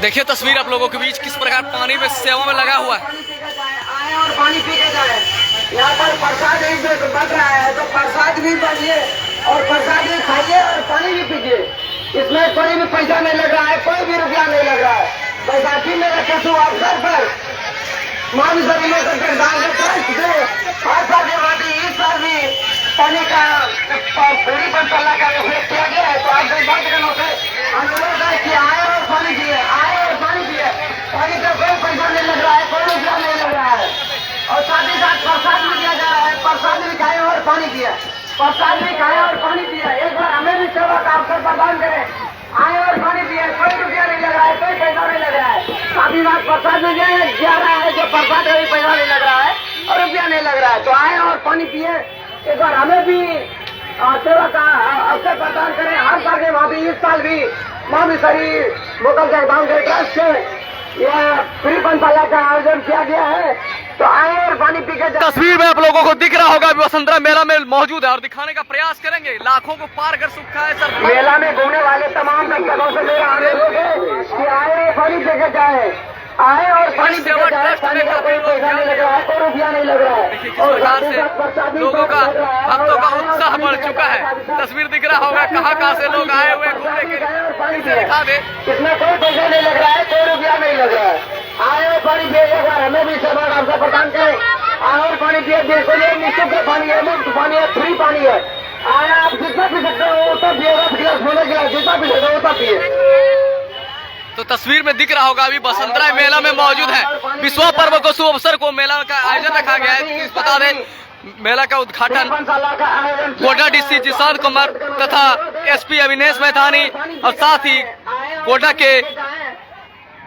देखिए तस्वीर आप लोगों के बीच किस प्रकार पानी में सेवा में लगा हुआ है। आए और पानी पी के जाए। यहाँ पर प्रसाद एक बच रहा है तो प्रसाद भी बढ़िए और प्रसाद भी खाइए और पानी भी पीजिए। इसमें कोई भी पैसा नहीं लग रहा है, कोई भी रुपया नहीं लग रहा है। बैसाखी में रखे शुभ अवसर पर मान सभी लोग हर साल के बाद इस साल भी पानी का पूरी पंचाला का उपयोग किया गया है। तो आप बात से अनुरोध है कि आए और पानी पिए, आए और पानी पिए। पानी का कोई पैसा नहीं लग रहा है, कोई रुपया नहीं लग रहा है। और साथ ही साथ प्रसाद भी दिया जा रहा है। प्रसाद भी खाए और पानी पिए, प्रसाद भी खाए और पानी पिए। एक बार हमें भी सेवा का अवसर प्रदान करें। आए और पानी पिए, कोई रुपया नहीं लग रहा है, कोई पैसा नहीं लग रहा है। साथ ही साथ प्रसाद में जा रहा है जो प्रसाद का भी पैसा नहीं लग रहा है और रुपया नहीं लग रहा है। तो आए और पानी पिए। एक बार हमें भी सेवा का अवसर प्रदान करें। हर साल के भांति इस साल भी माँ बिसरी मुगल के गांव के ट्रस्ट से यह फ्री पंचाला का आयोजन किया गया है। तो आए और पानी पी के। तस्वीर में आप लोगों को दिख रहा होगा वसुंधरा मेला में मौजूद है और दिखाने का प्रयास करेंगे। लाखों को पार कर चुका है सर। मेला में घूमने वाले तमाम दर्शकों से मेरा अनुरोध है कि आए और पानी पी के जाए, आए और पानी पी के जाए। पानी का कोई पैसा नहीं लग रहा है, कोई रुपया नहीं लग रहा है। किस प्रकार से लोगों का भक्तों का उत्साह बढ़ चुका है। तस्वीर दिख रहा होगा कहाँ कहाँ से लोग आए हुए घूमने के लिए। दिखा दे, इसमें कोई पैसा नहीं लग रहा है, कोई रुपया नहीं लग रहा है। आए और पानी पिए। एक बार हमें भी सेवा का अवसर प्रदान करें। आए और पानी पिए। बिल्कुल निःशुल्क पानी है, मुफ्त पानी है, फ्री पानी है। आए आप जितना पी सकते हो वो सब पिएगा, गिलास बोले गिलास जितना पी सकते हो वो सब पिए। तो तस्वीर में दिख रहा होगा अभी वसुंधरा मेला में मौजूद है। विश्व पर्व को शुभ अवसर को मेला का आयोजन रखा गया है। बता दें मेला का उद्घाटन गोड्डा डीसी जिशान कुमार तथा एसपी अविनेश मैथानी और साथ ही गोड्डा के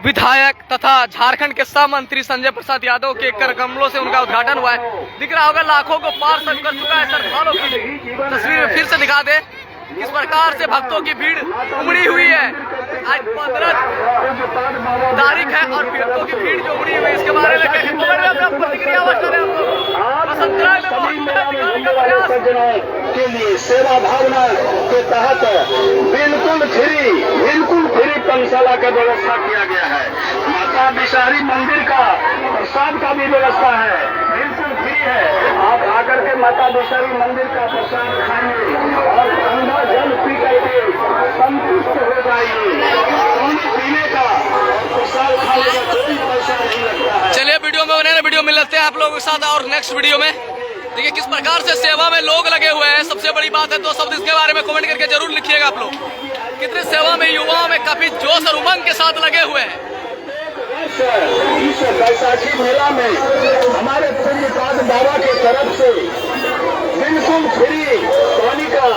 विधायक तथा झारखंड के सह मंत्री संजय प्रसाद यादव के कर कमलों से उनका उद्घाटन हुआ है। दिख रहा होगा लाखों को पार कर चुका है श्रद्धालुओं की। तस्वीर में फिर से दिखा दे किस प्रकार से भक्तों की भीड़ उमड़ी हुई है। आज 15 तारीख है और भक्तों की भीड़ जो उमड़ी हुई है इसके बारे में प्रतिक्रिया के लिए सेवा भावना के तहत बिल्कुल फ्री पंचशाला का व्यवस्था किया गया है। माता बिसारी मंदिर का प्रसाद का भी व्यवस्था है, बिल्कुल फ्री है। आप आकर के माता बिसारी मंदिर का प्रसाद खाइए और ठंडा जल पी करके संतुष्ट हो जाइए। पीने का प्रसाद खाने का कोई पैसा नहीं लगता है। चलिए वीडियो में बने, वीडियो में मिलते हैं आप लोगों के साथ और नेक्स्ट वीडियो में। देखिए किस प्रकार से सेवा में लोग लगे हुए हैं। सबसे बड़ी बात है, 2 शब्द इसके बारे में कमेंट करके जरूर लिखिएगा आप लोग। कितनी सेवा में युवाओं में काफी जोश और उमंग के साथ लगे हुए हैं। इस बैसाखी मेला में हमारे पूज्यपाद बाबा के तरफ से बिल्कुल फ्री पानी का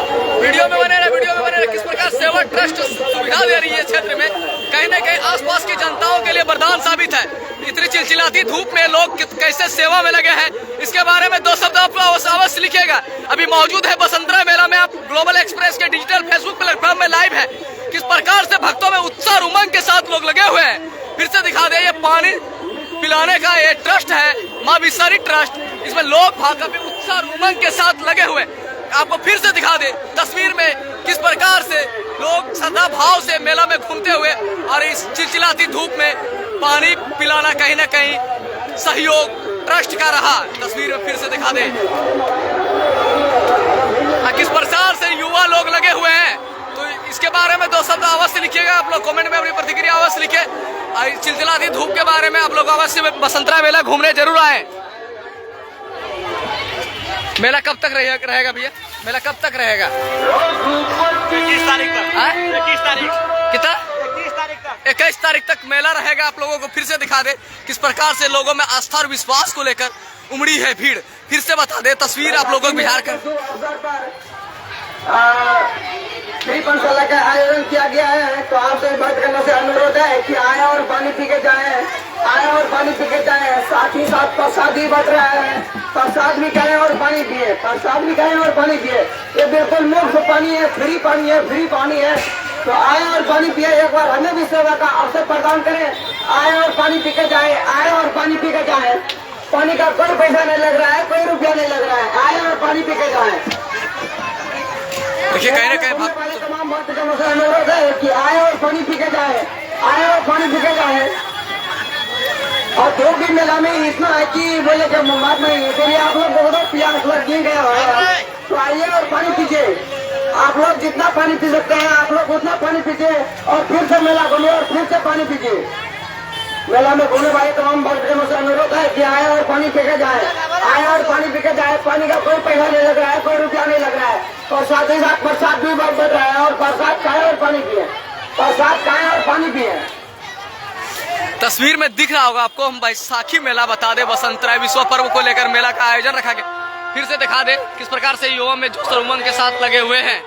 वीडियो में बने रहे किस प्रकार सेवा ट्रस्ट सुविधा दे रही है क्षेत्र में। कहीं न कहीं आसपास की जनताओं के लिए वरदान साबित है। इतनी चिलचिलाती धूप में लोग कैसे सेवा में लगे हैं इसके बारे में 2 शब्द आप अवश्य लिखिएगा। अभी मौजूद है वसुंधरा मेला में। आप ग्लोबल एक्सप्रेस के डिजिटल फेसबुक प्लेटफॉर्म में लाइव है। किस प्रकार से भक्तों में उत्साह और उमंग के साथ लोग लगे हुए हैं। फिर से दिखा दे, ये पानी पिलाने का ये ट्रस्ट है माँ बिसारी ट्रस्ट। इसमें लोग काफी उत्साह और उमंग के साथ लगे हुए। आपको फिर से दिखा दे तस्वीर में किस प्रकार से लोग श्रद्धा भाव से मेला में घूमते हुए और इस चिलचिलाती धूप में पानी पिलाना कहीं न कहीं सहयोग ट्रस्ट का रहा। तस्वीर में फिर से दिखा दे किस प्रकार से युवा लोग लगे हुए हैं। तो इसके बारे में 2 शब्द अवश्य लिखिएगा आप लोग। कमेंट में अपनी प्रतिक्रिया अवश्य लिखे। चिलचिलाती धूप के बारे में आप लोग अवश्य वसुंधरा मेला घूमने जरूर आए। मेला कब तक रहेगा भैया? मेला कब तक रहेगा? 21 तारीख तक। 21 तारीख कितना? 21 तारीख तक। 21 तारीख तक मेला रहेगा। आप लोगों को फिर से दिखा दे किस प्रकार से लोगों में आस्था और विश्वास को लेकर उमड़ी है भीड़। फिर से बता दे तस्वीर आप लोगों को बिहार कर फ्री पंचशाला का आयोजन किया गया है। तो आपसे बात करने से अनुरोध है कि आए और पानी पी के जाए, आए और पानी पी के जाए। साथ ही साथ प्रसाद भी बच रहा है। प्रसाद भी खाएं और पानी पिए, प्रसाद भी खाएं और पानी पिए। ये बिल्कुल मुफ्त पानी है, फ्री पानी है, फ्री पानी है। तो आए और पानी पिए। एक बार हमें भी सेवा का अवसर प्रदान करें। आए और पानी पी के जाए, आए और पानी पी के जाए। पानी का कोई पैसा नहीं लग रहा है, कोई रुपया नहीं लग रहा है। आए और पानी पी के जाए। देखिए कहीं न कहीं तमाम भक्तजनों से अनुरोध है कि आए और पानी पी के जाए, आए और पानी पी के है। और धूप भी मेला में इतना है कि बोले कि मुंबई में इसलिए आप लोग बहुत प्यास लग गया है, तो आइए और पानी पीजिए। आप लोग जितना पानी पी सकते हैं आप लोग उतना पानी पीजिए और फिर से मेला घूमिए और फिर से पानी पीजिए। मेला में घूमने वाले तमाम भक्तों से अनुरोध है कि आए और पानी पी के जाए, आए और पानी पी के जाए। पानी का कोई पैसा नहीं लग रहा है, कोई रुपया नहीं लग रहा है, और साथ ही साथ प्रसाद भी बहुत बढ़ रहा है। और प्रसाद खाए और पानी पिए, प्रसाद खाए और पानी पिए। तस्वीर में दिख रहा होगा आपको, हम बैसाखी मेला बता दे, बसंतराय विश्व पर्व को लेकर मेला का आयोजन रखा गया। फिर से दिखा दे किस प्रकार से युवा में जोश और उमंग के साथ लगे हुए हैं।